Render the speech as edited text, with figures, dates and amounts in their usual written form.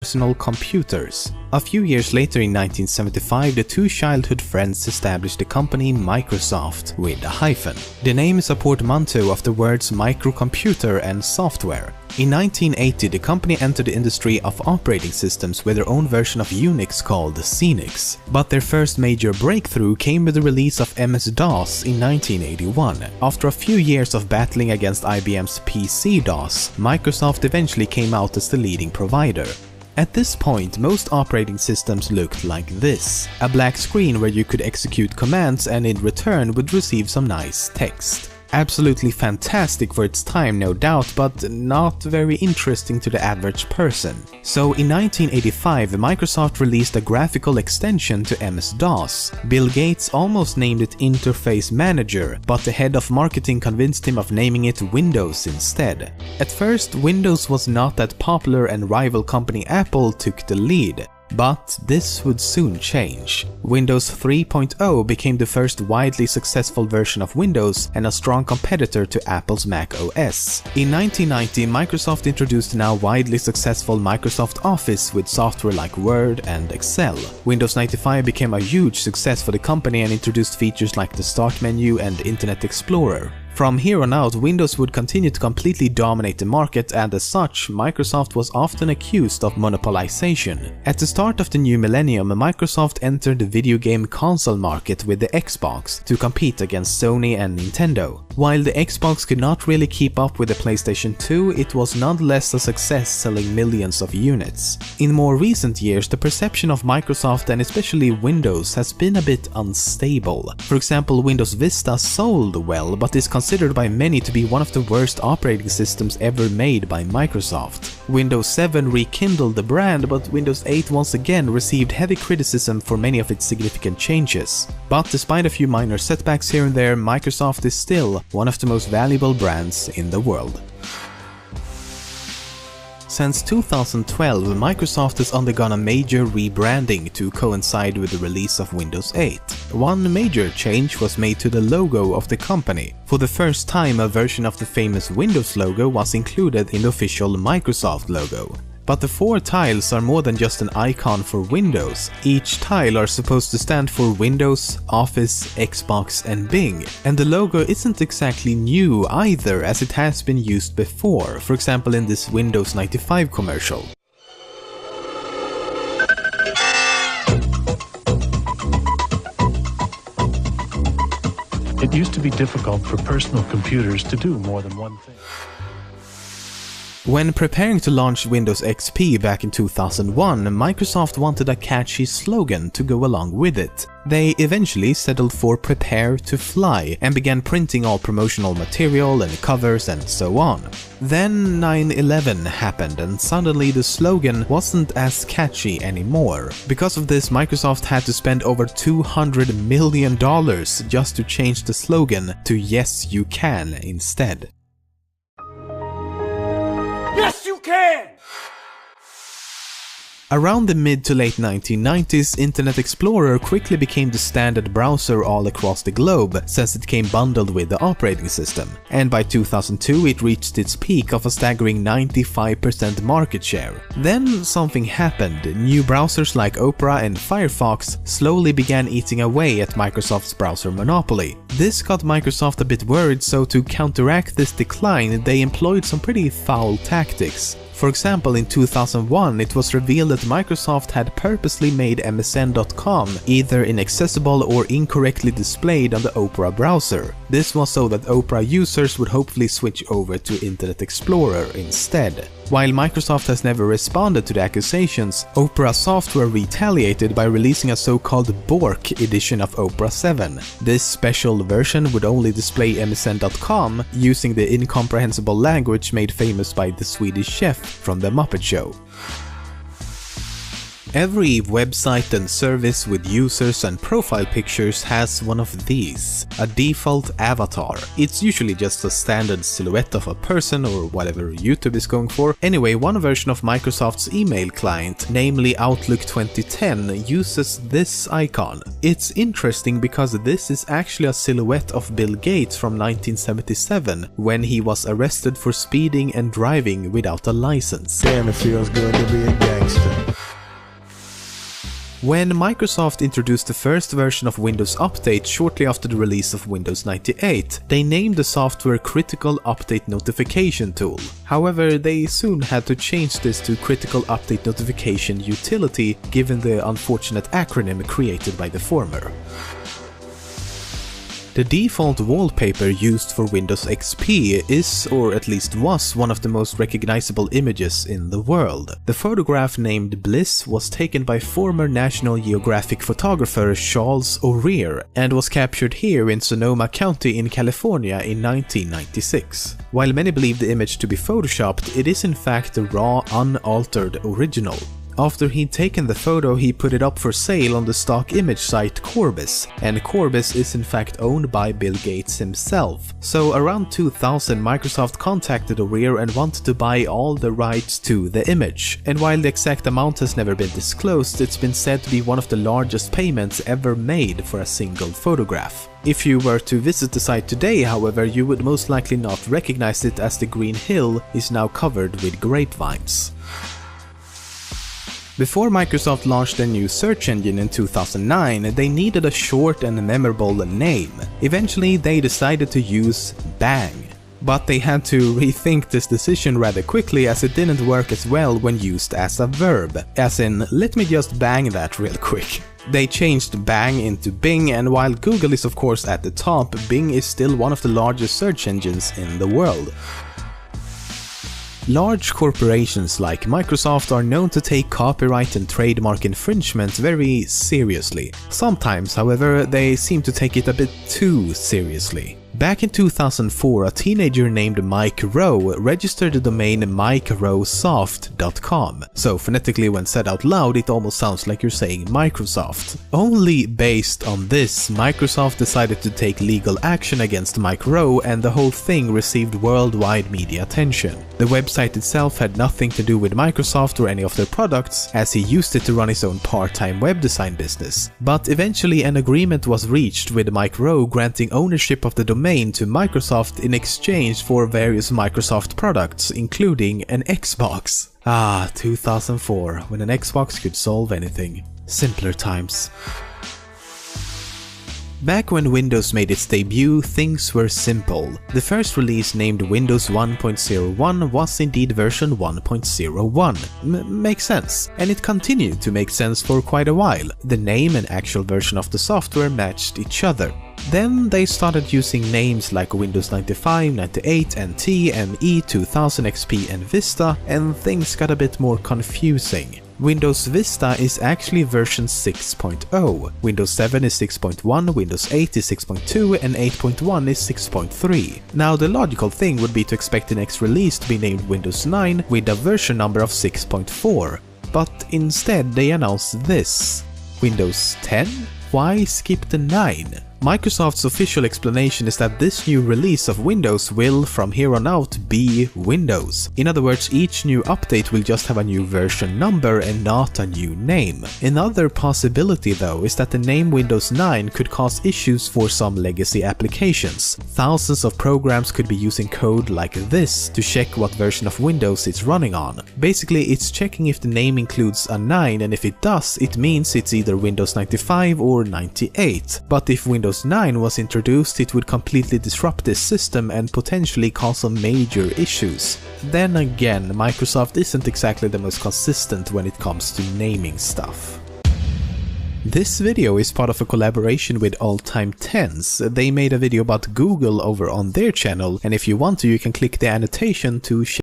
personal computers. A few years later in 1975, the two childhood friends established the company Microsoft with a hyphen. The name is a portmanteau of the words microcomputer and software. In 1980, the company entered the industry of operating systems with their own version of Unix called Xenix. But their first major breakthrough came with the release of MS-DOS in 1981. After a few years of battling against IBM's PC-DOS, Microsoft eventually came out as the leading provider. At this point, most operating systems looked like this: a black screen where you could execute commands and in return would receive some nice text. Absolutely fantastic for its time, no doubt, but not very interesting to the average person. So in 1985, Microsoft released a graphical extension to MS-DOS. Bill Gates almost named it Interface Manager, but the head of marketing convinced him of naming it Windows instead. At first, Windows was not that popular and rival company Apple took the lead. But this would soon change. Windows 3.0 became the first widely successful version of Windows and a strong competitor to Apple's Mac OS. In 1990, Microsoft introduced the now widely successful Microsoft Office with software like Word and Excel. Windows 95 became a huge success for the company and introduced features like the Start menu and Internet Explorer. From here on out, Windows would continue to completely dominate the market, and as such, Microsoft was often accused of monopolization. At the start of the new millennium, Microsoft entered the video game console market with the Xbox to compete against Sony and Nintendo. While the Xbox could not really keep up with the PlayStation 2, it was nonetheless a success, selling millions of units. In more recent years, the perception of Microsoft and especially Windows has been a bit unstable. For example, Windows Vista sold well, but is considered by many to be one of the worst operating systems ever made by Microsoft. Windows 7 rekindled the brand, but Windows 8 once again received heavy criticism for many of its significant changes. But despite a few minor setbacks here and there, Microsoft is still one of the most valuable brands in the world. Since 2012, Microsoft has undergone a major rebranding to coincide with the release of Windows 8. One major change was made to the logo of the company. For the first time, a version of the famous Windows logo was included in the official Microsoft logo. But the four tiles are more than just an icon for Windows. Each tile are supposed to stand for Windows, Office, Xbox and Bing. And the logo isn't exactly new either, as it has been used before, for example in this Windows 95 commercial. It used to be difficult for personal computers to do more than one thing. When preparing to launch Windows XP back in 2001, Microsoft wanted a catchy slogan to go along with it. They eventually settled for "Prepare to Fly" and began printing all promotional material and covers and so on. Then 9/11 happened and suddenly the slogan wasn't as catchy anymore. Because of this, Microsoft had to spend over $200 million just to change the slogan to "Yes, you can" instead. Yes, you can! Around the mid to late 1990s, Internet Explorer quickly became the standard browser all across the globe, since it came bundled with the operating system. And by 2002 it reached its peak of a staggering 95% market share. Then something happened. New browsers like Opera and Firefox slowly began eating away at Microsoft's browser monopoly. This got Microsoft a bit worried, so to counteract this decline, they employed some pretty foul tactics. For example, in 2001, it was revealed that Microsoft had purposely made MSN.com either inaccessible or incorrectly displayed on the Opera browser. This was so that Opera users would hopefully switch over to Internet Explorer instead. While Microsoft has never responded to the accusations, Opera Software retaliated by releasing a so-called Bork edition of Opera 7. This special version would only display MSN.com using the incomprehensible language made famous by the Swedish chef from The Muppet Show. Every website and service with users and profile pictures has one of these, a default avatar. It's usually just a standard silhouette of a person or whatever YouTube is going for. Anyway, one version of Microsoft's email client, namely Outlook 2010, uses this icon. It's interesting because this is actually a silhouette of Bill Gates from 1977 when he was arrested for speeding and driving without a license. Damn, it feels good to be a gangster. When Microsoft introduced the first version of Windows Update shortly after the release of Windows 98, they named the software Critical Update Notification Tool. However, they soon had to change this to Critical Update Notification Utility, given the unfortunate acronym created by the former. The default wallpaper used for Windows XP is, or at least was, one of the most recognizable images in the world. The photograph named Bliss was taken by former National Geographic photographer Charles O'Rear and was captured here in Sonoma County in California in 1996. While many believe the image to be photoshopped, it is in fact the raw, unaltered original. After he'd taken the photo, he put it up for sale on the stock image site Corbis, and Corbis is in fact owned by Bill Gates himself. So around 2000, Microsoft contacted O'Rear and wanted to buy all the rights to the image. And while the exact amount has never been disclosed, it's been said to be one of the largest payments ever made for a single photograph. If you were to visit the site today, however, you would most likely not recognize it, as the green hill is now covered with grapevines. Before Microsoft launched their new search engine in 2009, they needed a short and memorable name. Eventually, they decided to use Bang. But they had to rethink this decision rather quickly, as it didn't work as well when used as a verb, as in, let me just bang that real quick. They changed Bang into Bing, and while Google is of course at the top, Bing is still one of the largest search engines in the world. Large corporations like Microsoft are known to take copyright and trademark infringement very seriously. Sometimes, however, they seem to take it a bit too seriously. Back in 2004, a teenager named Mike Rowe registered the domain mikerowesoft.com. So phonetically, when said out loud, it almost sounds like you're saying Microsoft. Only based on this, Microsoft decided to take legal action against Mike Rowe, and the whole thing received worldwide media attention. The website itself had nothing to do with Microsoft or any of their products, as he used it to run his own part-time web design business. But eventually an agreement was reached with Mike Rowe granting ownership of the domain to Microsoft in exchange for various Microsoft products, including an Xbox. 2004, when an Xbox could solve anything. Simpler times. Back when Windows made its debut, things were simple. The first release, named Windows 1.01, was indeed version 1.01. Makes sense. And it continued to make sense for quite a while. The name and actual version of the software matched each other. Then they started using names like Windows 95, 98, NT, ME, 2000 XP and Vista, and things got a bit more confusing. Windows Vista is actually version 6.0, Windows 7 is 6.1, Windows 8 is 6.2, and 8.1 is 6.3. Now the logical thing would be to expect the next release to be named Windows 9 with a version number of 6.4, but instead they announced this. Windows 10? Why skip the 9? Microsoft's official explanation is that this new release of Windows will, from here on out, be Windows. In other words, each new update will just have a new version number and not a new name. Another possibility, though, is that the name Windows 9 could cause issues for some legacy applications. Thousands of programs could be using code like this to check what version of Windows it's running on. Basically, it's checking if the name includes a 9, and if it does, it means it's either Windows 95 or 98. But if Windows 9 was introduced, it would completely disrupt this system and potentially cause some major issues. Then again, Microsoft isn't exactly the most consistent when it comes to naming stuff. This video is part of a collaboration with All Time Tens. They made a video about Google over on their channel, and if you want to, you can click the annotation to check